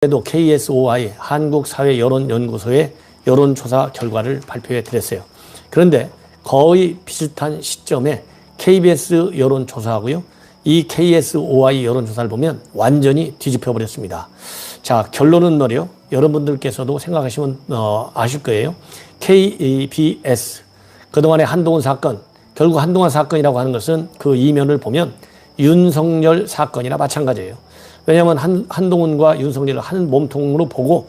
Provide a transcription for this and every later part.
또 KSOI 한국사회여론연구소의 여론조사 결과를 발표해 드렸어요. 그런데 거의 비슷한 시점에 KBS 여론조사하고요. 이 KSOI 여론조사를 보면 완전히 뒤집혀 버렸습니다. 자, 결론은 뭐래요? 여러분들께서도 생각하시면 아실 거예요. KBS 그동안의 한동훈 사건, 결국 한동훈 사건이라고 하는 것은 그 이면을 보면 윤석열 사건이나 마찬가지예요. 왜냐하면 한동훈과 윤석열을 한 몸통으로 보고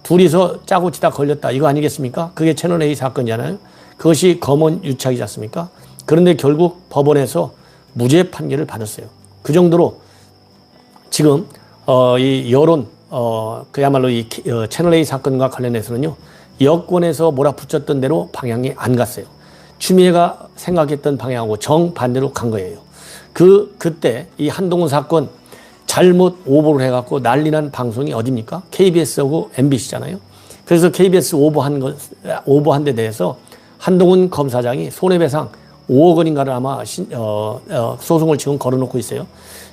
둘이서 짜고 치다 걸렸다 이거 아니겠습니까? 그게 채널A 사건이잖아요. 그것이 검언 유착이지 않습니까? 그런데 결국 법원에서 무죄 판결을 받았어요. 그 정도로 지금 이 여론 그야말로 이 채널A 사건과 관련해서는요. 여권에서 몰아붙였던 대로 방향이 안 갔어요. 추미애가 생각했던 방향하고 정반대로 간 거예요. 그때 이 한동훈 사건 잘못 오보를 해갖고 난리난 방송이 어딥니까? KBS하고 MBC잖아요. 그래서 KBS 오보한 데 대해서 한동훈 검사장이 손해배상 5억 원인가를 아마 소송을 지금 걸어놓고 있어요.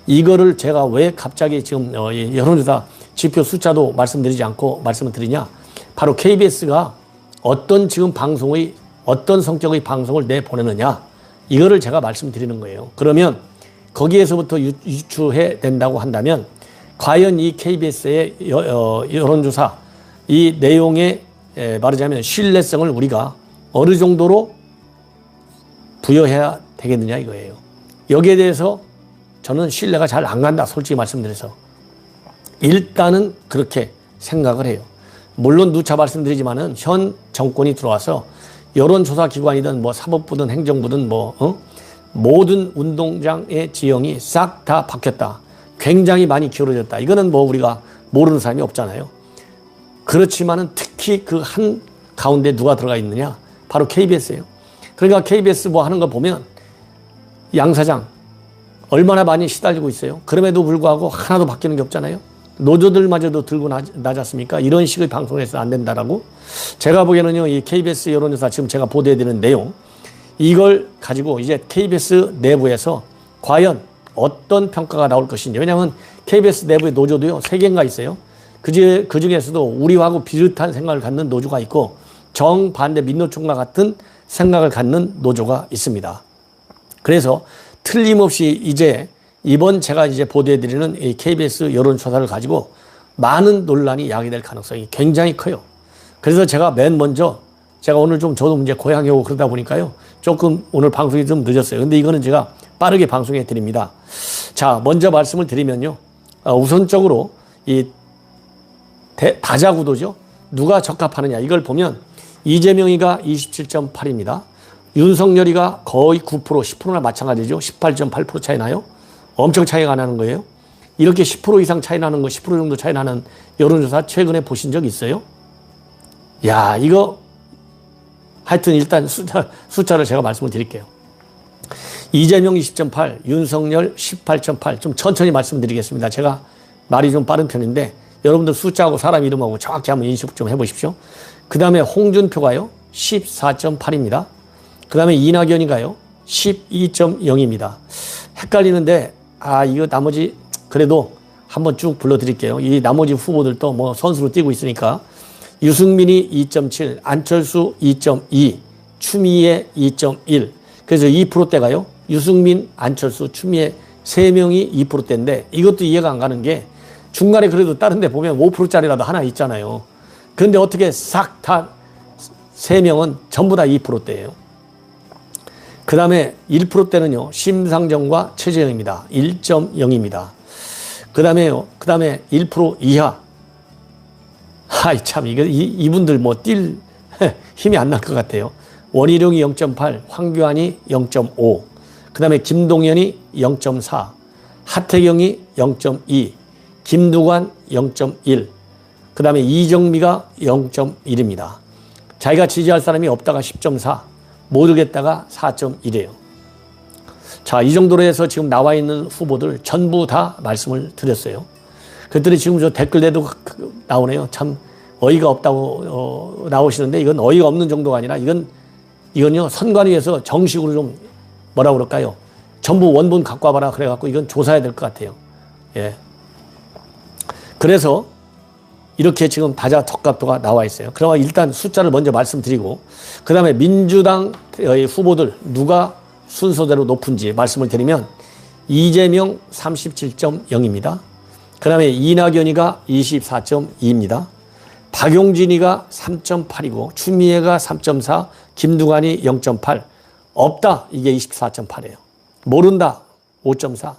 이거를 제가 왜 갑자기 지금 여론조사 지표 숫자도 말씀드리지 않고 말씀을 드리냐? 바로 KBS가 어떤 지금 방송의 어떤 성격의 방송을 내보내느냐? 이거를 제가 말씀드리는 거예요. 그러면 거기에서부터 유추해 된다고 한다면 과연 이 KBS의 여론조사 이 내용의 말하자면 신뢰성을 우리가 어느 정도로 부여해야 되겠느냐 이거예요. 여기에 대해서 저는 신뢰가 잘 안 간다 솔직히 말씀드려서 일단은 그렇게 생각을 해요. 물론 누차 말씀드리지만은 현 정권이 들어와서 여론조사 기관이든 뭐 사법부든 행정부든 모든 운동장의 지형이 싹 다 바뀌었다. 굉장히 많이 기울어졌다. 이거는 뭐 우리가 모르는 사람이 없잖아요. 그렇지만은 특히 그 한 가운데 누가 들어가 있느냐? 바로 KBS예요. 그러니까 KBS 뭐 하는 거 보면 양 사장 얼마나 많이 시달리고 있어요. 그럼에도 불구하고 하나도 바뀌는 게 없잖아요. 노조들마저도 들고 나지 않습니까? 이런 식의 방송에서 안 된다라고. 제가 보기에는요, 이 KBS 여론조사 지금 제가 보도해드리는 내용 이걸 가지고 이제 KBS 내부에서 과연 어떤 평가가 나올 것인지. 왜냐하면 KBS 내부의 노조도요, 3개인가 있어요. 그 중에서도 우리하고 비슷한 생각을 갖는 노조가 있고 정반대 민노총과 같은 생각을 갖는 노조가 있습니다. 그래서 틀림없이 이제 이번 제가 이제 보도해드리는 이 KBS 여론조사를 가지고 많은 논란이 야기될 가능성이 굉장히 커요. 그래서 제가 맨 먼저 제가 오늘 좀 저도 이제 고향에 오고 그러다 보니까요. 조금 오늘 방송이 좀 늦었어요. 근데 이거는 제가 빠르게 방송해 드립니다. 자, 먼저 말씀을 드리면요. 우선적으로 이 다자구도죠. 누가 적합하느냐. 이걸 보면 이재명이가 27.8입니다. 윤석열이가 거의 9%, 10%나 마찬가지죠. 18.8% 차이 나요. 엄청 차이가 나는 거예요. 이렇게 10% 이상 차이 나는 거, 10% 정도 차이 나는 여론조사 최근에 보신 적 있어요? 야, 이거 하여튼 일단 숫자를 제가 말씀을 드릴게요. 이재명 20.8, 윤석열 18.8. 좀 천천히 말씀드리겠습니다. 제가 말이 좀 빠른 편인데 여러분들 숫자하고 사람 이름하고 정확히 한번 인식 좀 해보십시오. 그 다음에 홍준표가요 14.8입니다. 그 다음에 이낙연이가요 12.0입니다. 헷갈리는데 이거 나머지 그래도 한번 쭉 불러드릴게요. 이 나머지 후보들도 뭐 선수로 뛰고 있으니까 유승민이 2.7, 안철수 2.2, 추미애 2.1. 그래서 2%대가요. 유승민, 안철수, 추미애 3명이 2%대인데 이것도 이해가 안 가는 게 중간에 그래도 다른 데 보면 5%짜리라도 하나 있잖아요. 그런데 어떻게 싹 다 3명은 전부 다 2%대예요. 그 다음에 1%대는요. 심상정과 최재형입니다. 1.0입니다. 그 다음에 1% 이하. 참, 이분들 뭐 뛸 힘이 안 날 것 같아요. 원희룡이 0.8, 황교안이 0.5, 그 다음에 김동연이 0.4, 하태경이 0.2, 김두관 0.1, 그 다음에 이정미가 0.1입니다. 자기가 지지할 사람이 없다가 10.4, 모르겠다가 4.1이에요. 자, 이 정도로 해서 지금 나와 있는 후보들 전부 다 말씀을 드렸어요. 그랬더니 지금 저 댓글에도 나오네요. 참 어이가 없다고 나오시는데 이건 어이가 없는 정도가 아니라 이건요 선관위에서 정식으로 좀 뭐라 그럴까요? 전부 원본 갖고 와봐라 그래갖고 이건 조사해야 될 것 같아요. 예. 그래서 이렇게 지금 다자덕갑도가 나와 있어요. 그러면 일단 숫자를 먼저 말씀드리고 그 다음에 민주당 후보들 누가 순서대로 높은지 말씀을 드리면 이재명 37.0입니다. 그 다음에 이낙연이가 24.2입니다. 박용진이가 3.8이고 추미애가 3.4, 김두관이 0.8, 없다 이게 24.8이에요. 모른다 5.4,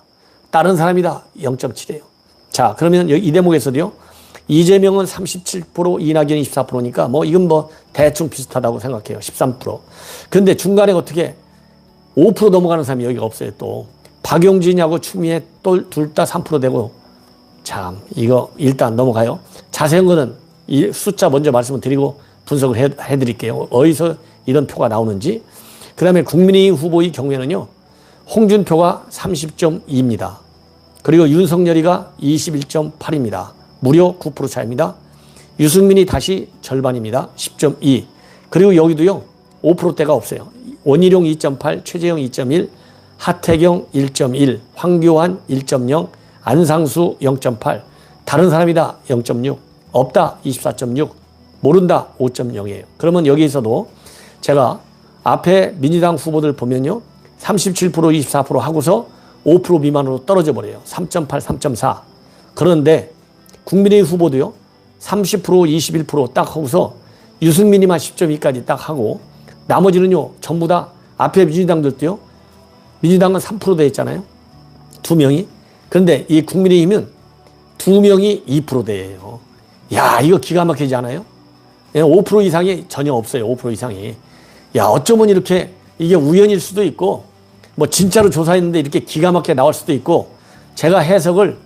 다른 사람이다 0.7이에요. 자, 그러면 이 대목에서도요. 이재명은 37%, 이낙연이 24%니까 뭐 이건 뭐 대충 비슷하다고 생각해요. 13%. 근데 중간에 어떻게 5% 넘어가는 사람이 여기가 없어요. 또 박용진하고 추미애 또 둘 다 3% 되고 참 이거 일단 넘어가요. 자세한 거는 이 숫자 먼저 말씀을 드리고 분석을 해드릴게요. 어디서 이런 표가 나오는지. 그 다음에 국민의힘 후보의 경우에는요. 홍준표가 30.2입니다. 그리고 윤석열이가 21.8입니다. 무려 9% 차이입니다. 유승민이 다시 절반입니다. 10.2. 그리고 여기도요. 5%대가 없어요. 원희룡 2.8, 최재형 2.1, 하태경 1.1, 황교안 1.0, 안상수 0.8, 다른 사람이다 0.6, 없다 24.6, 모른다 5.0이에요. 그러면 여기에서도 제가 앞에 민주당 후보들 보면요. 37%, 24% 하고서 5% 미만으로 떨어져 버려요. 3.8, 3.4. 그런데 국민의힘 후보도요. 30%, 21% 딱 하고서 유승민이만 10.2까지 딱 하고 나머지는요. 전부 다 앞에 민주당들도요. 민주당은 3%돼 있잖아요. 2명이. 그런데 이 국민의힘은 2명이 2%대예요. 야, 이거 기가 막히지 않아요? 5% 이상이 전혀 없어요. 5% 이상이. 야, 어쩌면 이렇게 이게 우연일 수도 있고 뭐 진짜로 조사했는데 이렇게 기가 막히게 나올 수도 있고 제가 해석을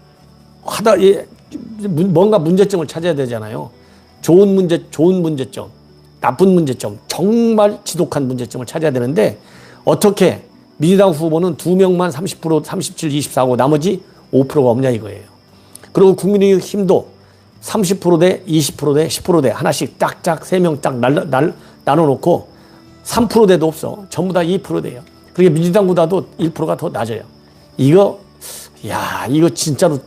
하다 뭔가 문제점을 찾아야 되잖아요. 좋은 문제점, 나쁜 문제점, 정말 지독한 문제점을 찾아야 되는데 어떻게 민주당 후보는 2명만 30%, 37, 24고 나머지 5%가 없냐 이거예요. 그리고 국민의힘도 30%대, 20%대, 10%대 하나씩 짝짝 3명 딱 나눠놓고 3%대도 없어. 전부 다 2%대예요. 그러니까 민주당보다도 1%가 더 낮아요. 이거 진짜로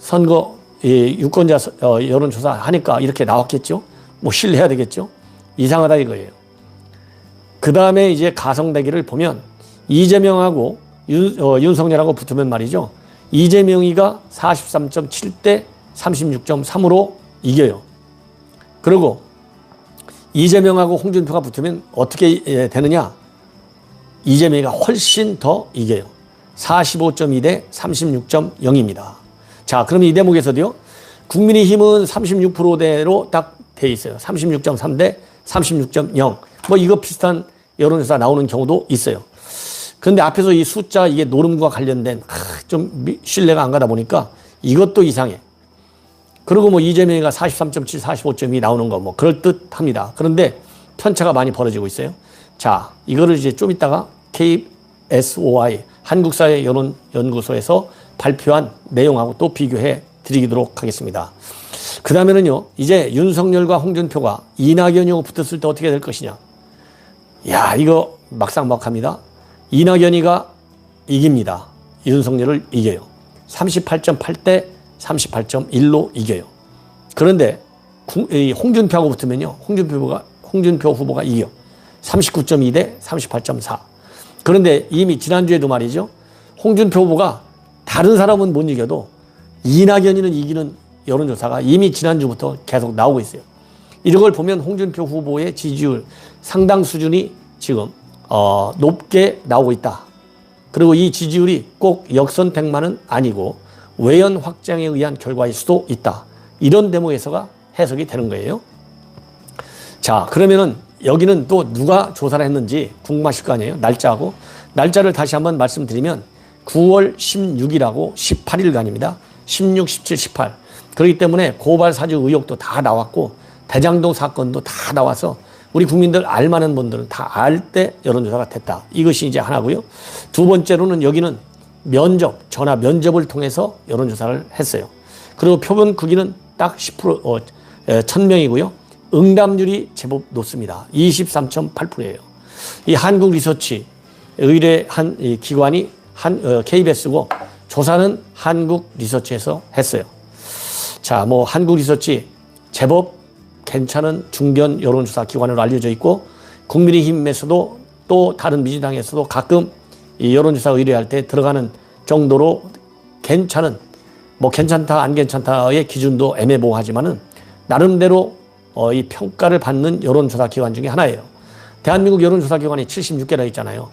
선거 유권자 여론조사 하니까 이렇게 나왔겠죠. 뭐 신뢰해야 되겠죠. 이상하다 이거예요. 그 다음에 이제 가성대기를 보면 이재명하고 윤석열하고 붙으면 말이죠. 이재명이가 43.7대 36.3으로 이겨요. 그리고 이재명하고 홍준표가 붙으면 어떻게 되느냐? 이재명이가 훨씬 더 이겨요. 45.2대 36.0입니다. 자, 그럼 이 대목에서도요. 국민의힘은 36%대로 딱 돼 있어요. 36.3대 36.0. 뭐 이거 비슷한 여론조사 나오는 경우도 있어요. 그런데 앞에서 이 숫자 이게 노름과 관련된 좀 신뢰가 안 가다 보니까 이것도 이상해. 그리고 뭐 이재명이가 43.7, 45.2 나오는 거 뭐 그럴듯합니다. 그런데 편차가 많이 벌어지고 있어요. 자, 이거를 이제 좀 이따가 KSOI 한국사회여론연구소에서 발표한 내용하고 또 비교해 드리도록 하겠습니다. 그 다음에는요, 이제 윤석열과 홍준표가 이낙연이하고 붙었을 때 어떻게 될 것이냐. 야, 이거 막상막합니다. 이낙연이가 이깁니다. 윤석열을 이겨요. 38.8대 38.1로 이겨요. 그런데 홍준표하고 붙으면요, 홍준표 후보가 이겨. 39.2대 38.4. 그런데 이미 지난주에도 말이죠. 홍준표 후보가 다른 사람은 못 이겨도 이낙연이는 이기는 여론조사가 이미 지난주부터 계속 나오고 있어요. 이런 걸 보면 홍준표 후보의 지지율 상당 수준이 지금 높게 나오고 있다. 그리고 이 지지율이 꼭 역선택만은 아니고 외연 확장에 의한 결과일 수도 있다. 이런 대목에서가 해석이 되는 거예요. 자, 그러면은 여기는 또 누가 조사를 했는지 궁금하실 거 아니에요? 날짜하고. 날짜를 다시 한번 말씀드리면 9월 16일하고 18일간입니다. 16, 17, 18. 그렇기 때문에 고발 사주 의혹도 다 나왔고 대장동 사건도 다 나와서 우리 국민들 알만한 분들은 다 알 때 여론조사가 됐다. 이것이 이제 하나고요. 두 번째로는 여기는 전화 면접을 통해서 여론조사를 했어요. 그리고 표본 크기는 딱 10%, 1000명이고요. 응답률이 제법 높습니다. 23.8%예요. 이 한국 리서치 의뢰 한 기관이 KBS고 조사는 한국 리서치에서 했어요. 자, 뭐 한국 리서치 제법 괜찮은 중견 여론조사 기관으로 알려져 있고 국민의힘에서도 또 다른 민주당에서도 가끔 이 여론조사 의뢰할 때 들어가는 정도로 괜찮은, 뭐 괜찮다 안 괜찮다의 기준도 애매모호하지만은 나름대로 이 평가를 받는 여론조사 기관 중에 하나예요. 대한민국 여론조사 기관이 76개나 있잖아요.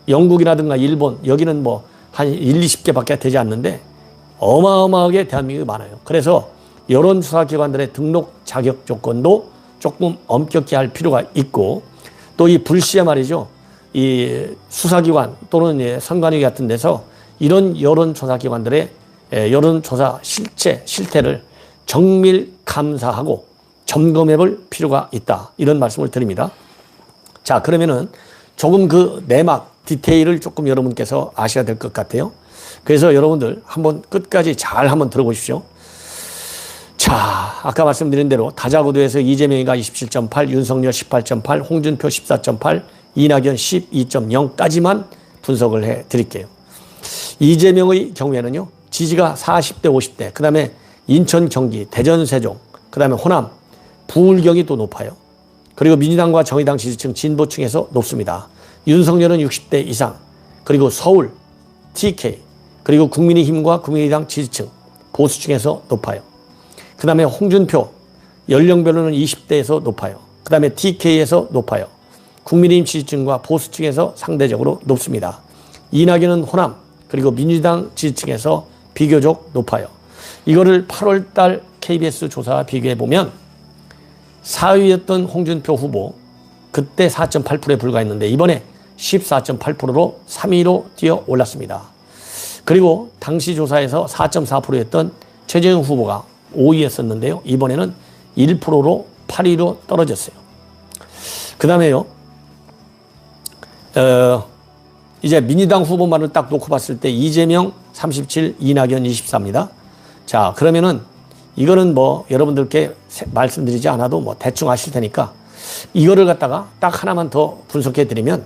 영국이라든가 일본, 여기는 뭐 한 1, 20개밖에 되지 않는데 어마어마하게 대한민국이 많아요. 그래서 여론조사 기관들의 등록 자격 조건도 조금 엄격히 할 필요가 있고, 또 이 불시에 말이죠. 이 수사기관 또는 선관위 같은 데서 이런 여론조사 기관들의 여론조사 실태를 정밀 감사하고 점검해 볼 필요가 있다. 이런 말씀을 드립니다. 자, 그러면은 조금 그 내막 디테일을 조금 여러분께서 아셔야 될 것 같아요. 그래서 여러분들 한번 끝까지 잘 한번 들어보십시오. 자, 아까 말씀드린 대로 다자구도에서 이재명이가 27.8, 윤석열 18.8, 홍준표 14.8, 이낙연 12.0까지만 분석을 해 드릴게요. 이재명의 경우에는요, 지지가 40대, 50대, 그 다음에 인천, 경기, 대전, 세종, 그 다음에 호남, 부울경이 또 높아요. 그리고 민주당과 정의당 지지층, 진보층에서 높습니다. 윤석열은 60대 이상, 그리고 서울, TK, 그리고 국민의힘과 국민의당 지지층, 보수층에서 높아요. 그 다음에 홍준표, 연령별로는 20대에서 높아요. 그 다음에 TK에서 높아요. 국민의힘 지지층과 보수층에서 상대적으로 높습니다. 이낙연은 호남, 그리고 민주당 지지층에서 비교적 높아요. 이거를 8월 달 KBS 조사와 비교해 보면 4위였던 홍준표 후보, 그때 4.8%에 불과했는데 이번에 14.8%로 3위로 뛰어 올랐습니다. 그리고 당시 조사에서 4.4%였던 최재형 후보가 5위였었는데요. 이번에는 1%로 8위로 떨어졌어요. 그 다음에요. 이제 민주당 후보만을 딱 놓고 봤을 때 이재명 37, 이낙연 24입니다. 자, 그러면은 이거는 뭐 여러분들께 말씀드리지 않아도 뭐 대충 아실 테니까 이거를 갖다가 딱 하나만 더 분석해 드리면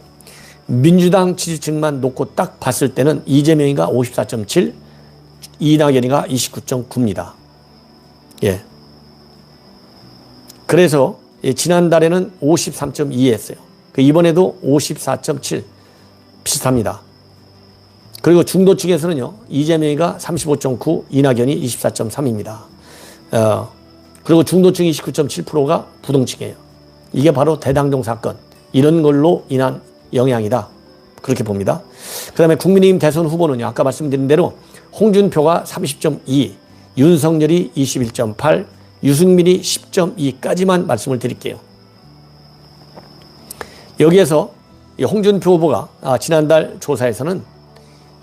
민주당 지지층만 놓고 딱 봤을 때는 이재명이가 54.7, 이낙연이가 29.9입니다. 예. 그래서 지난달에는 53.2 했어요. 이번에도 54.7 비슷합니다. 그리고 중도층에서는요, 이재명이가 35.9, 이낙연이 24.3입니다. 그리고 중도층 29.7%가 부동층이에요. 이게 바로 대장동 사건, 이런 걸로 인한 영향이다. 그렇게 봅니다. 그 다음에 국민의힘 대선 후보는요, 아까 말씀드린 대로 홍준표가 30.2, 윤석열이 21.8, 유승민이 10.2까지만 말씀을 드릴게요. 여기에서 홍준표 후보가 지난달 조사에서는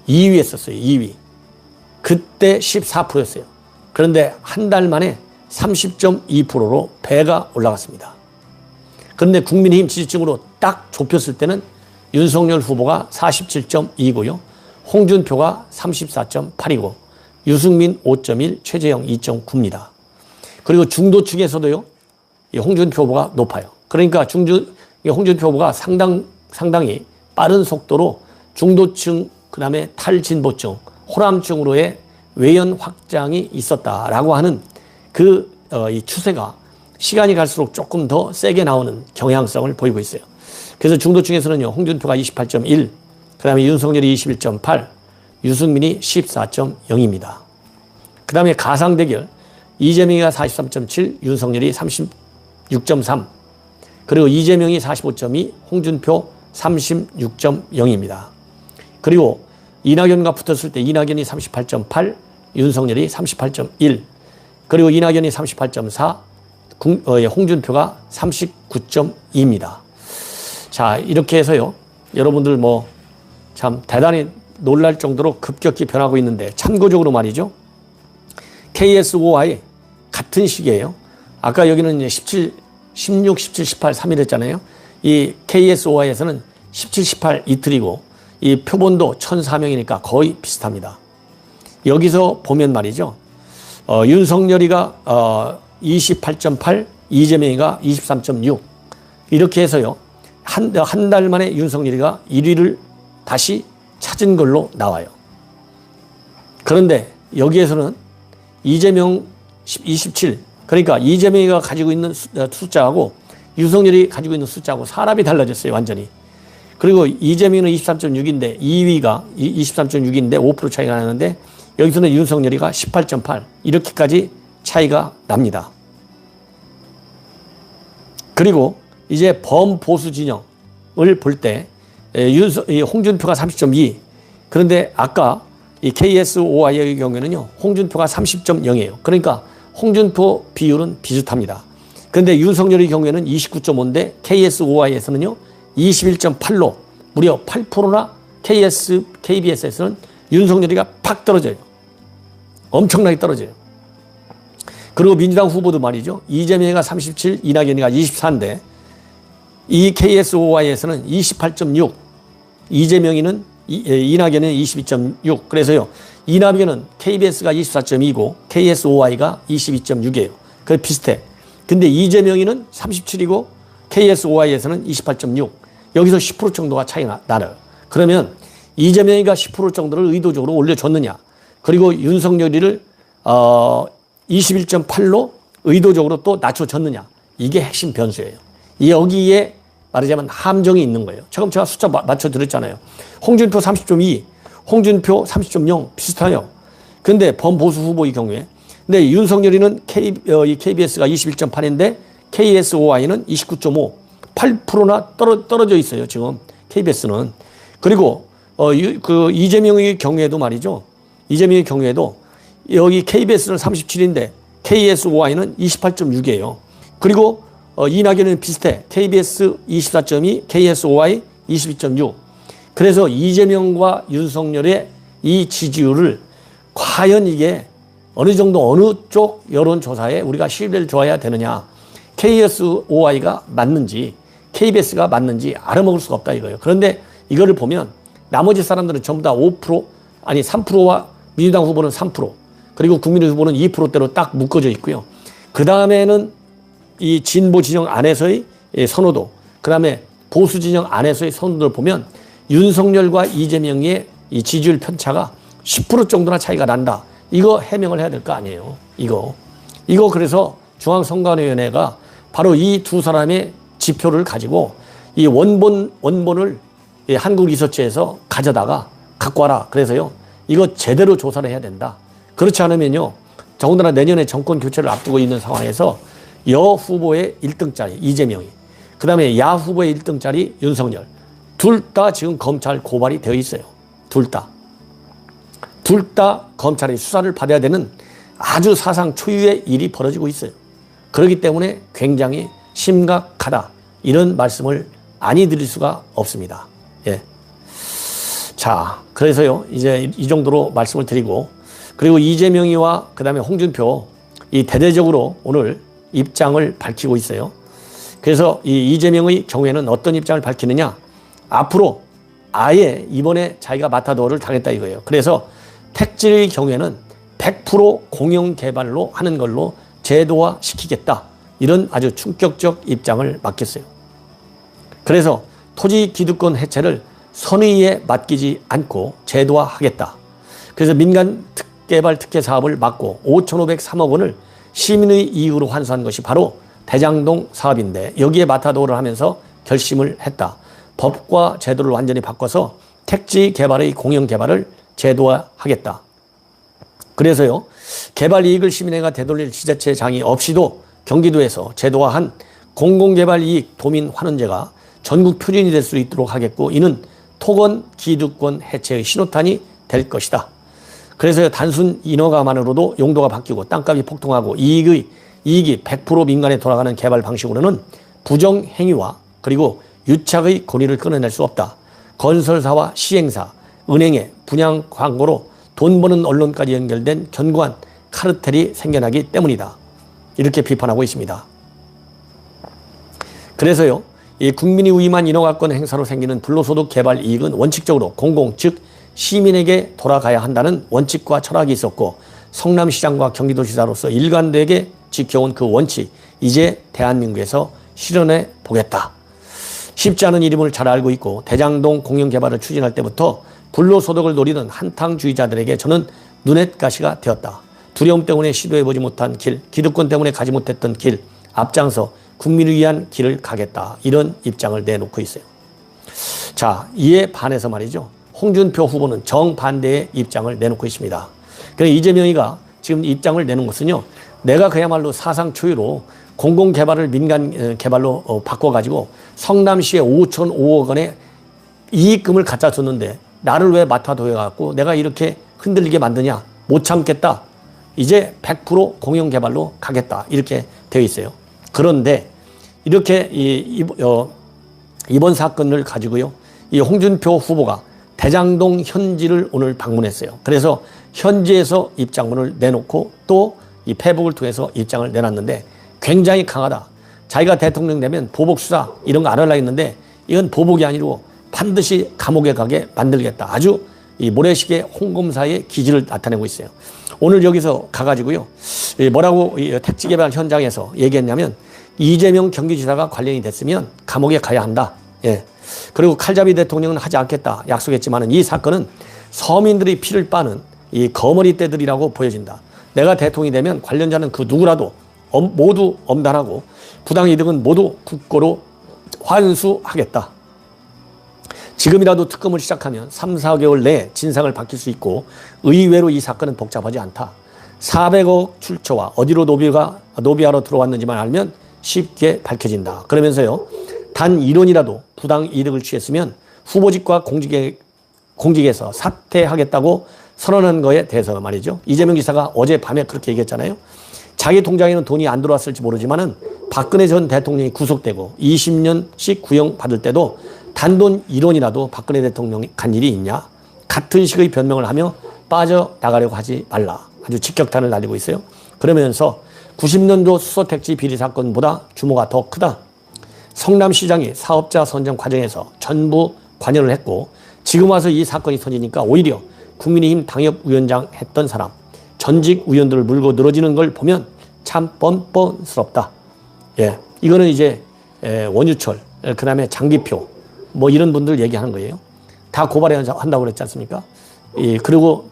2위 했었어요. 2위. 그때 14%였어요. 그런데 한 달 만에 30.2%로 배가 올라갔습니다. 그런데 국민의힘 지지층으로 딱 좁혔을 때는 윤석열 후보가 47.2고요. 홍준표가 34.8이고 유승민 5.1, 최재형 2.9입니다. 그리고 중도층에서도요, 홍준표 후보가 높아요. 그러니까 홍준표 후보가 상당히 빠른 속도로 중도층, 그 다음에 탈진보층, 호남층으로의 외연 확장이 있었다라고 하는 이 추세가 시간이 갈수록 조금 더 세게 나오는 경향성을 보이고 있어요. 그래서 중도층에서는요, 홍준표가 28.1, 그 다음에 윤석열이 21.8, 유승민이 14.0입니다. 그 다음에 가상 대결, 이재명이가 43.7, 윤석열이 36.3, 그리고 이재명이 45.2, 홍준표 36.0입니다. 그리고 이낙연과 붙었을 때 이낙연이 38.8, 윤석열이 38.1, 그리고 이낙연이 38.4, 홍준표가 39.2입니다. 자, 이렇게 해서요, 여러분들 뭐 참 대단히 놀랄 정도로 급격히 변하고 있는데, 참고적으로 말이죠, KS5I 같은 시기예요. 아까 여기는 이제 17, 16, 17, 18, 3일 했잖아요. 이 KS5I에서는 17, 18 이틀이고 이 표본도 1,004명이니까 거의 비슷합니다. 여기서 보면 말이죠, 윤석열이가 28.8, 이재명이가 23.6 이렇게 해서요, 한 달 만에 윤석열이가 1위를 다시 찾은 걸로 나와요. 그런데 여기에서는 이재명 27, 그러니까 이재명이가 가지고 있는 숫자하고 윤석열이 가지고 있는 숫자하고 사람이 달라졌어요. 완전히. 그리고 이재명은 23.6인데 2위가 23.6인데 5% 차이가 나는데 여기서는 윤석열이가 18.8 이렇게까지 차이가 납니다. 그리고 이제 범보수 진영을 볼 때 홍준표가 30.2 그런데 아까 이 KSOI의 경우에는요 홍준표가 30.0이에요. 그러니까 홍준표 비율은 비슷합니다. 그런데 윤석열의 경우에는 29.5인데 KSOI에서는요 21.8로 무려 8%나 KBS에서는 윤석열이가 팍 떨어져요. 엄청나게 떨어져요. 그리고 민주당 후보도 말이죠. 이재명이가 37, 이낙연이가 24인데 이 KSOI에서는 28.6, 이낙연은 22.6. 그래서요. 이낙연은 KBS가 24.2고 KSOI가 22.6이에요. 그래 비슷해. 근데 이재명이는 37이고 KSOI에서는 28.6. 여기서 10% 정도가 차이가 나요. 그러면 이재명이가 10% 정도를 의도적으로 올려줬느냐. 그리고 윤석열이를 21.8로 의도적으로 또 낮춰줬느냐. 이게 핵심 변수예요. 여기에 말하자면 함정이 있는 거예요. 처음 제가 숫자 맞춰드렸잖아요. 홍준표 30.2, 홍준표 30.0 비슷해요. 근데 범보수 후보의 경우에. 근데 윤석열이는 KBS가 21.8인데 KSOI는 29.5, 8%나 떨어져 있어요. 지금 KBS는. 그리고 이재명의 경우에도 말이죠. 이재명의 경우에도 여기 KBS는 37인데 KSOI는 28.6이에요. 그리고 이낙연은 비슷해. KBS 24.2, KSOI 22.6. 그래서 이재명과 윤석열의 이 지지율을 과연 이게 어느 정도 어느 쪽 여론조사에 우리가 신뢰를 줘야 되느냐. KSOI가 맞는지 KBS가 맞는지 알아먹을 수가 없다 이거예요. 그런데 이거를 보면 나머지 사람들은 전부 다 5% 아니 3%와 민주당 후보는 3% 그리고 국민의 후보는 2%대로 딱 묶어져 있고요. 그 다음에는 이 진보 진영 안에서의 선호도, 그 다음에 보수 진영 안에서의 선호도를 보면 윤석열과 이재명의 이 지지율 편차가 10% 정도나 차이가 난다. 이거 해명을 해야 될 거 아니에요. 이거 그래서 중앙선관위원회가 바로 이 두 사람의 지표를 가지고 이 원본을 한국 리서치에서 가져다가 갖고 와라. 그래서요. 이거 제대로 조사를 해야 된다. 그렇지 않으면요. 더군다나 내년에 정권 교체를 앞두고 있는 상황에서 여 후보의 1등짜리 이재명이 그 다음에 야 후보의 1등짜리 윤석열 둘 다 지금 검찰 고발이 되어 있어요. 둘 다 검찰의 수사를 받아야 되는 아주 사상 초유의 일이 벌어지고 있어요. 그렇기 때문에 굉장히 심각하다. 이런 말씀을 아니 드릴 수가 없습니다. 예. 자, 그래서요. 이제 이 정도로 말씀을 드리고 그리고 이재명이와 그 다음에 홍준표 이 대대적으로 오늘 입장을 밝히고 있어요. 그래서 이 이재명의 경우에는 어떤 입장을 밝히느냐. 앞으로 아예 이번에 자기가 마타도어를 당했다 이거예요. 그래서 택지의 경우에는 100% 공영 개발로 하는 걸로 제도화 시키겠다. 이런 아주 충격적 입장을 맡겼어요. 그래서 토지 기득권 해체를 선의에 맡기지 않고 제도화하겠다. 그래서 민간 특개발 특혜 사업을 막고 5,503억 원을 시민의 이익으로 환수한 것이 바로 대장동 사업인데 여기에 마타도어를 하면서 결심을 했다. 법과 제도를 완전히 바꿔서 택지 개발의 공영 개발을 제도화하겠다. 그래서요. 개발 이익을 시민회가 되돌릴 지자체장이 없이도 경기도에서 제도화한 공공개발 이익 도민 환원제가 전국 표준이 될 수 있도록 하겠고 이는 토건 기득권 해체의 신호탄이 될 것이다. 그래서 단순 인허가만으로도 용도가 바뀌고 땅값이 폭등하고 이익이 100% 민간에 돌아가는 개발 방식으로는 부정행위와 그리고 유착의 권위를 끊어낼 수 없다. 건설사와 시행사, 은행의 분양 광고로 돈 버는 언론까지 연결된 견고한 카르텔이 생겨나기 때문이다. 이렇게 비판하고 있습니다. 그래서요. 이 국민이 위임한 인허가권 행사로 생기는 불로소득 개발 이익은 원칙적으로 공공 즉 시민에게 돌아가야 한다는 원칙과 철학이 있었고 성남시장과 경기도지사로서 일관되게 지켜온 그 원칙 이제 대한민국에서 실현해 보겠다. 쉽지 않은 이름을 잘 알고 있고 대장동 공영개발을 추진할 때부터 불로소득을 노리는 한탕주의자들에게 저는 눈엣가시가 되었다. 두려움 때문에 시도해보지 못한 길, 기득권 때문에 가지 못했던 길, 앞장서 국민을 위한 길을 가겠다. 이런 입장을 내놓고 있어요. 자, 이에 반해서 말이죠. 홍준표 후보는 정반대의 입장을 내놓고 있습니다. 그래서 이재명이가 지금 입장을 내놓은 것은요. 내가 그야말로 사상 초유로 공공개발을 민간개발로 바꿔가지고 성남시에 5,005억 원의 이익금을 갖다 줬는데 나를 왜 맡아둬갖고 내가 이렇게 흔들리게 만드냐. 못 참겠다. 이제 100% 공영개발로 가겠다. 이렇게 되어 있어요. 그런데 이렇게 이번 사건을 가지고요. 이 홍준표 후보가 대장동 현지를 오늘 방문했어요. 그래서 현지에서 입장문을 내놓고 또 이 페북을 통해서 입장을 내놨는데 굉장히 강하다. 자기가 대통령 되면 보복 수사 이런 거 안 하려고 했는데 이건 보복이 아니고 반드시 감옥에 가게 만들겠다. 아주 이 모래시계 홍검사의 기질을 나타내고 있어요. 오늘 여기서 가가지고요. 뭐라고 택지 개발 현장에서 얘기했냐면 이재명 경기지사가 관련이 됐으면 감옥에 가야 한다. 예. 그리고 칼잡이 대통령은 하지 않겠다 약속했지만은 이 사건은 서민들이 피를 빠는 이 거머리떼들이라고 보여진다. 내가 대통령이 되면 관련자는 그 누구라도 모두 엄단하고 부당이득은 모두 국고로 환수하겠다. 지금이라도 특검을 시작하면 3, 4개월 내에 진상을 밝힐 수 있고 의외로 이 사건은 복잡하지 않다. 400억 출처와 어디로 노비하러 들어왔는지만 알면 쉽게 밝혀진다. 그러면서요. 단 1원이라도 부당이득을 취했으면 후보직과 공직에서 사퇴하겠다고 선언한 거에 대해서 말이죠. 이재명 지사가 어젯밤에 그렇게 얘기했잖아요. 자기 통장에는 돈이 안 들어왔을지 모르지만은 박근혜 전 대통령이 구속되고 20년씩 구형받을 때도 단돈 1원이라도 박근혜 대통령이 간 일이 있냐. 같은 식의 변명을 하며 빠져나가려고 하지 말라. 아주 직격탄을 날리고 있어요. 그러면서 90년도 수소택지 비리 사건보다 규모가 더 크다. 성남시장이 사업자 선정 과정에서 전부 관여를 했고 지금 와서 이 사건이 터지니까 오히려 국민의힘 당협위원장 했던 사람, 전직 의원들을 물고 늘어지는 걸 보면 참 뻔뻔스럽다. 예, 이거는 이제 원유철, 그 다음에 장기표, 뭐 이런 분들 얘기하는 거예요. 다 고발한다고 그랬지 않습니까? 그리고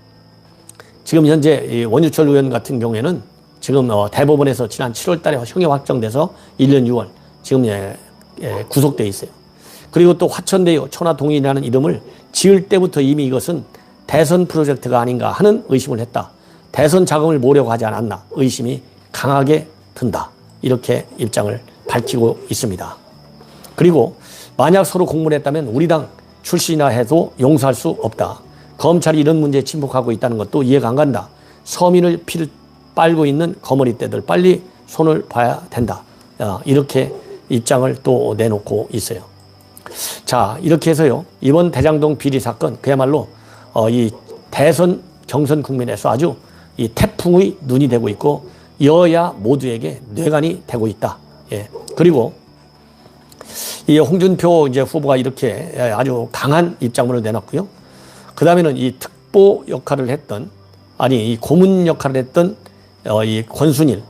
지금 현재 원유철 의원 같은 경우에는 지금 대법원에서 지난 7월 달에 형이 확정돼서 1년 6월 지금 구속돼 있어요. 그리고 또 화천대유 천화동인이라는 이름을 지을 때부터 이미 이것은 대선 프로젝트가 아닌가 하는 의심을 했다. 대선 자금을 모으려고 하지 않았나 의심이 강하게 든다. 이렇게 입장을 밝히고 있습니다. 그리고 만약 서로 공모를 했다면 우리 당 출신이나 해도 용서할 수 없다. 검찰이 이런 문제에 침묵하고 있다는 것도 이해가 안 간다. 서민을 피를 빨고 있는 거머리떼들 빨리 손을 봐야 된다. 이렇게 입장을 또 내놓고 있어요. 자, 이렇게 해서요. 이번 대장동 비리 사건 그야말로 이 대선 경선 국면에서 아주 이 태풍의 눈이 되고 있고 여야 모두에게 뇌관이 되고 있다. 예. 그리고 이 홍준표 이제 후보가 이렇게 아주 강한 입장문을 내놨고요. 그 다음에는 이 특보 역할을 했던 이 고문 역할을 했던 이 권순일,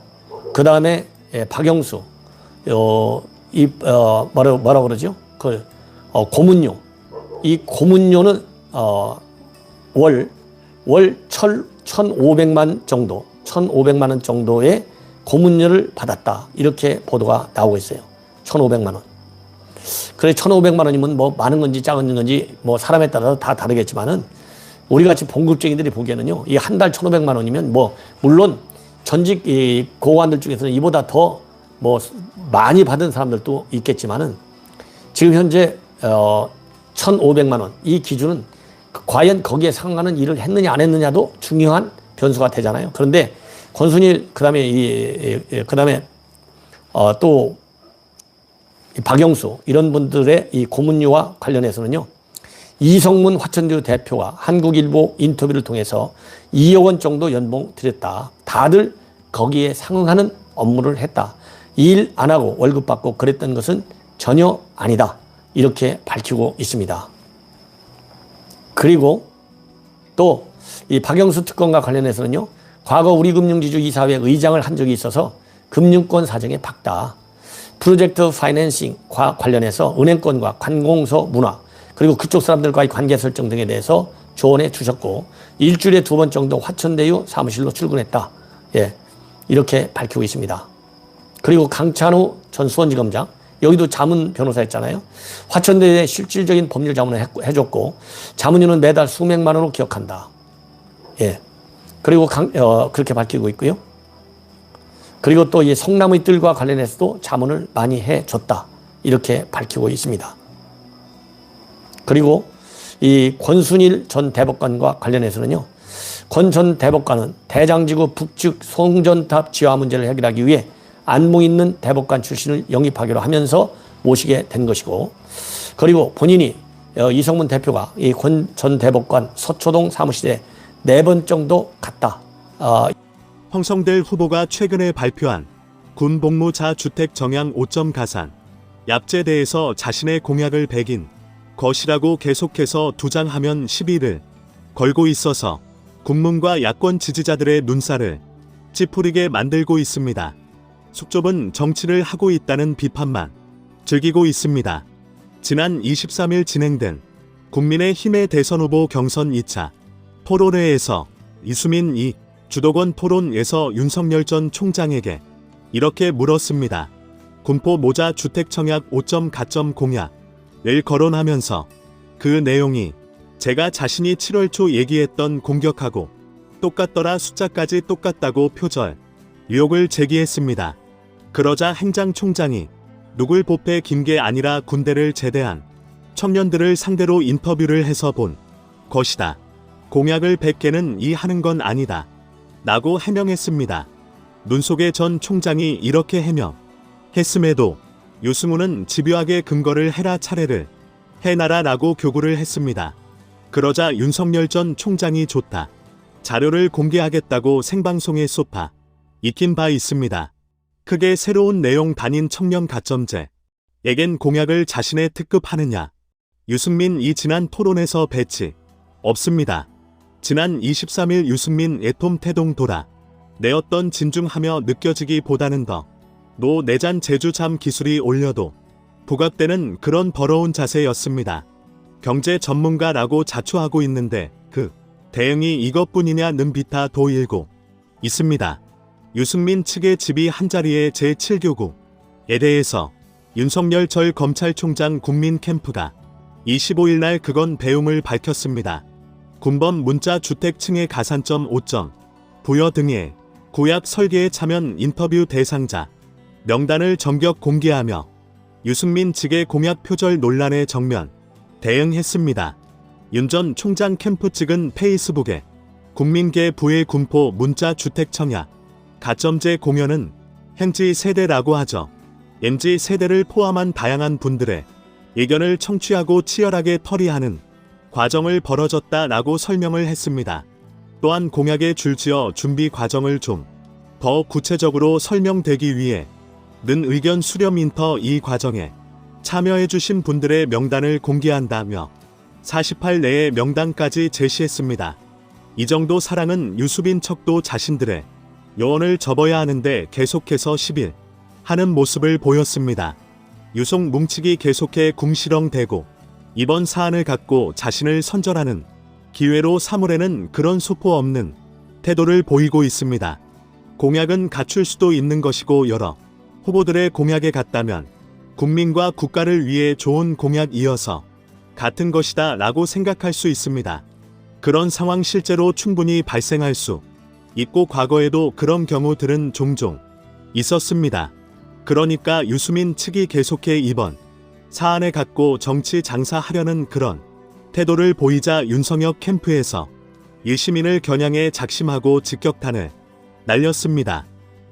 그 다음에 박영수, 뭐라 그러죠? 고문료. 이 고문료는 월 1,500만 정도, 1,500만 원 정도의 고문료를 받았다. 이렇게 보도가 나오고 있어요. 1,500만 원. 그래 1,500만 원이면 뭐 많은 건지 작은 건지 뭐 사람에 따라서 다 다르겠지만은 우리 같이 봉급쟁이들이 보기에는요. 이 한 달 1,500만 원이면 뭐 물론 전직 이 고관들 중에서는 이보다 더 뭐 많이 받은 사람들도 있겠지만은 지금 현재 1,500만 원 이 기준은 과연 거기에 상응하는 일을 했느냐 안 했느냐도 중요한 변수가 되잖아요. 그런데 권순일 그다음에 그다음에 또 박영수 이런 분들의 이 고문료와 관련해서는요. 이성문 화천대유 대표가 한국일보 인터뷰를 통해서 2억 원 정도 연봉 드렸다. 다들 거기에 상응하는 업무를 했다. 일 안 하고 월급 받고 그랬던 것은 전혀 아니다. 이렇게 밝히고 있습니다. 그리고 또 이 박영수 특검과 관련해서는요. 과거 우리금융지주 이사회 의장을 한 적이 있어서 금융권 사정에 박다. 프로젝트 파이낸싱과 관련해서 은행권과 관공서 문화 그리고 그쪽 사람들과의 관계 설정 등에 대해서 조언해 주셨고 일주일에 2번 정도 화천대유 사무실로 출근했다. 예, 이렇게 밝히고 있습니다. 그리고 강찬우 전 수원지검장, 여기도 자문 변호사였잖아요. 화천대유에 실질적인 법률 자문을 해줬고 자문료는 매달 수백만 원으로 기억한다. 예, 그리고 그렇게 밝히고 있고요. 그리고 또 이 성남의 뜰과 관련해서도 자문을 많이 해줬다. 이렇게 밝히고 있습니다. 그리고 이 권순일 전 대법관과 관련해서는요. 권 전 대법관은 대장지구 북측 송전탑 지하 문제를 해결하기 위해 안목 있는 대법관 출신을 영입하기로 하면서 모시게 된 것이고, 그리고 본인이 이성문 대표가 이 권 전 대법관 서초동 사무실에 4번 정도 갔다. 황성될 후보가 최근에 발표한 군 복무자 주택 정향 5점 가산, 납제대에서 자신의 공약을 백인 것이라고 계속해서 두장하면 시비를 걸고 있어서 국민과 야권 지지자들의 눈살을 찌푸리게 만들고 있습니다. 숙좁은 정치를 하고 있다는 비판만 즐기고 있습니다. 지난 23일 진행된 국민의힘의 대선 후보 경선 2차 토론회에서 이수민 주도권 토론에서 윤석열 전 총장에게 이렇게 물었습니다. 군포 모자 주택 청약 5점 가점 공약을 거론하면서 그 내용이 제가 자신이 7월 초 얘기했던 공격하고 똑같더라 숫자까지 똑같다고 표절 의혹을 제기했습니다. 그러자 행장총장이 누굴 보패 김게 아니라 군대를 제대한 청년들을 상대로 인터뷰를 해서 본 것이다. 공약을 100개는 하는 건 아니다. 라고 해명했습니다. 눈속에 전 총장이 이렇게 해명했음에도 유승우는 집요하게 근거를 해라 차례를 해놔라 라고 교구를 했습니다. 그러자 윤석열 전 총장이 좋다. 자료를 공개하겠다고 생방송에 쏟아 익힌 바 있습니다. 크게 새로운 내용 단인 청년 가점제. 에겐 공약을 자신의 특급하느냐. 유승민 지난 토론에서 배치 없습니다. 지난 23일 유승민 애톰 태동 돌아 내었던 진중하며 느껴지기보다는 더 내잔 제주잠 기술이 올려도 부각되는 그런 버러운 자세였습니다. 경제 전문가라고 자초하고 있는데 그 대응이 이것뿐이냐는 비타도 일고 있습니다. 유승민 측의 집이 한자리에 제7교구에 대해서 윤석열 전 검찰총장 국민캠프가 25일 날 그건 배움을 밝혔습니다. 군법 문자 주택층의 가산점 5점 부여 등의 구약 설계에 참여 인터뷰 대상자 명단을 전격 공개하며 유승민 측의 공약 표절 논란에 정면 대응했습니다. 윤 전 총장 캠프 측은 페이스북에 국민계 부의 군포 문자 주택 청약 가점제 공연은 MZ 세대라고 하죠. MZ 세대를 포함한 다양한 분들의 의견을 청취하고 치열하게 터리하는 과정을 벌어졌다라고 설명을 했습니다. 또한 공약에 줄지어 준비 과정을 좀 더 구체적으로 설명되기 위해 는 의견 수렴 인터 이 과정에 참여해주신 분들의 명단을 공개한다며 48 내의 명단까지 제시했습니다. 이 정도 사랑은 유수빈 척도 자신들의 요원을 접어야 하는데 계속해서 10일 하는 모습을 보였습니다. 유속 뭉치기 계속해 궁시렁대고 이번 사안을 갖고 자신을 선전하는 기회로 사물에는 그런 소포 없는 태도를 보이고 있습니다. 공약은 갖출 수도 있는 것이고 여러 후보들의 공약에 같다면 국민과 국가를 위해 좋은 공약이어서 같은 것이다 라고 생각할 수 있습니다. 그런 상황 실제로 충분히 발생할 수 있고 과거에도 그런 경우들은 종종 있었습니다. 그러니까 유수민 측이 계속해 이번 사안을 갖고 정치 장사하려는 그런 태도를 보이자 윤석열 캠프에서 유시민을 겨냥해 작심하고 직격탄을 날렸습니다.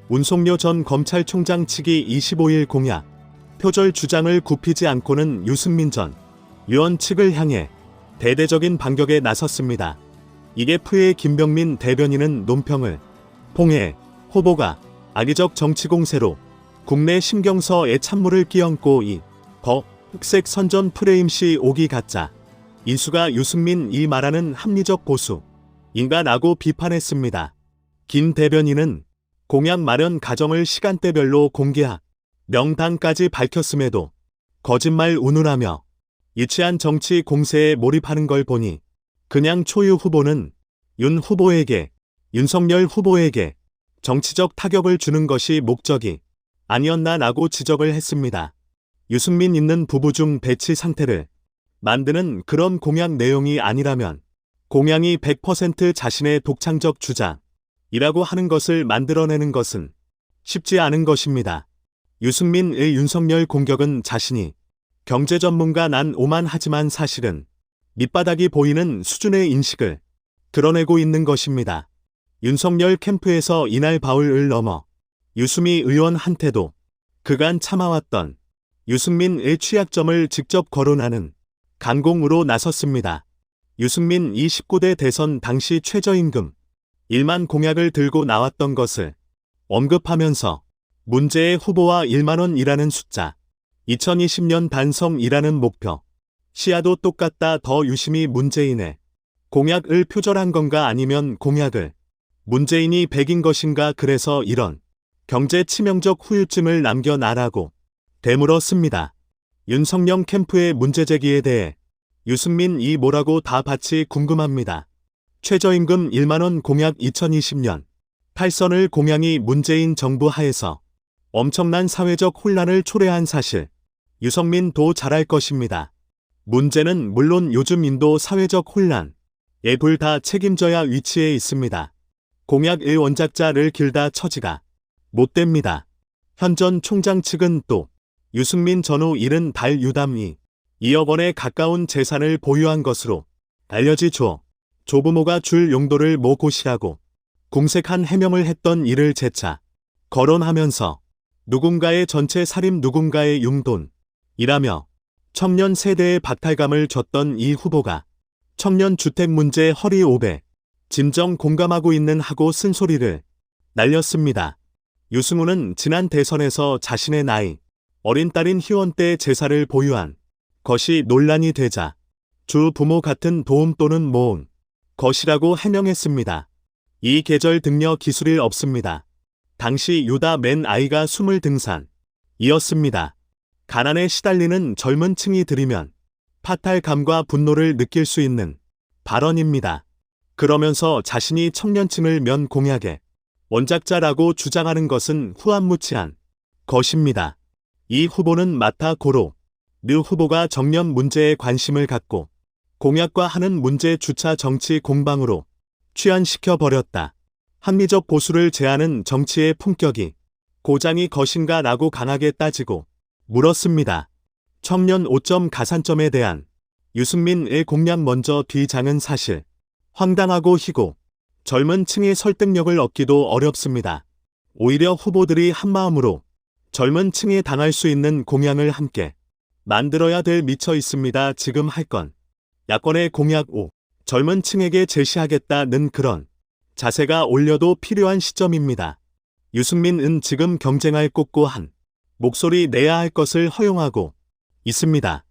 운송료 전 검찰총장 측이 25일 공약 표절 주장을 굽히지 않고는 유승민 전 의원 측을 향해 대대적인 반격에 나섰습니다. 이게 푸의 김병민 대변인은 논평을 통해 후보가 악의적 정치 공세로 국내 심경서에 찬물을 끼얹고 흑색 선전 프레임 시 오기 가짜 인수가 유승민 말하는 합리적 보수 인가라고 비판했습니다. 김 대변인은 공약 마련 과정을 시간대별로 공개하 명단까지 밝혔음에도 거짓말 운운하며 유치한 정치 공세에 몰입하는 걸 보니 그냥 초유 후보는 윤 후보에게 윤석열 후보에게 정치적 타격을 주는 것이 목적이 아니었나라고 지적을 했습니다. 유승민 있는 부부 중 배치 상태를 만드는 그런 공약 내용이 아니라면 공약이 100% 자신의 독창적 주장이라고 하는 것을 만들어내는 것은 쉽지 않은 것입니다. 유승민의 윤석열 공격은 자신이 경제 전문가 난 오만하지만 사실은 밑바닥이 보이는 수준의 인식을 드러내고 있는 것입니다. 윤석열 캠프에서 이날 바울을 넘어 유수미 의원한테도 그간 참아왔던 유승민의 취약점을 직접 거론하는 강공으로 나섰습니다. 유승민 29대 대선 당시 최저임금 1만 공약을 들고 나왔던 것을 언급하면서 문재의 후보와 1만원이라는 숫자, 2020년 반성이라는 목표, 시야도 똑같다 더 유심히 문재인의 공약을 표절한 건가 아니면 공약을 문재인이 배긴 것인가 그래서 이런 경제 치명적 후유증을 남겨놔라고 되물었습니다. 윤석열 캠프의 문제 제기에 대해 유승민이 뭐라고 답할지 궁금합니다. 최저임금 1만원 공약 2020년 8선을 공약이 문재인 정부 하에서 엄청난 사회적 혼란을 초래한 사실 유승민도 잘 알 것입니다. 문제는 물론 요즘 인도 사회적 혼란에 불 다 책임져야 위치에 있습니다. 공약의 원작자를 길다 처지가 못 됩니다. 현 전 총장 측은 또 유승민 전후 70달 유담이 2억 원에 가까운 재산을 보유한 것으로 알려지죠. 조부모가 줄 용도를 모 곳이라고 궁색한 해명을 했던 이를 재차 거론하면서 누군가의 전체 살림 누군가의 용돈이라며 청년 세대의 박탈감을 줬던 이 후보가 청년 주택 문제 허리 5배 진정 공감하고 있는 하고 쓴소리를 날렸습니다. 유승우는 지난 대선에서 자신의 나이 어린 딸인 희원 때의 재산을 보유한 것이 논란이 되자 주 부모 같은 도움 또는 모은 것이라고 해명했습니다. 이 계절 등려 기술이 없습니다. 당시 유다 맨 아이가 20등산이었습니다. 가난에 시달리는 젊은 층이 들이면 파탈감과 분노를 느낄 수 있는 발언입니다. 그러면서 자신이 청년층을 면 공약의 원작자라고 주장하는 것은 후안무치한 것입니다. 이 후보는 마타 고로 느 후보가 정년 문제에 관심을 갖고 공약과 하는 문제 주차 정치 공방으로 취한시켜버렸다. 합리적 보수를 제하는 정치의 품격이 고장이 것인가 라고 강하게 따지고 물었습니다. 청년 5점 가산점에 대한 유승민의 공약 먼저 뒤장은 사실 황당하고 희고 젊은 층의 설득력을 얻기도 어렵습니다. 오히려 후보들이 한마음으로 젊은 층에 당할 수 있는 공약을 함께 만들어야 될 미쳐 있습니다. 지금 할 건 야권의 공약 5 젊은 층에게 제시하겠다는 그런 자세가 올려도 필요한 시점입니다. 유승민은 지금 경쟁할 꼽고 한 목소리 내야 할 것을 허용하고 있습니다.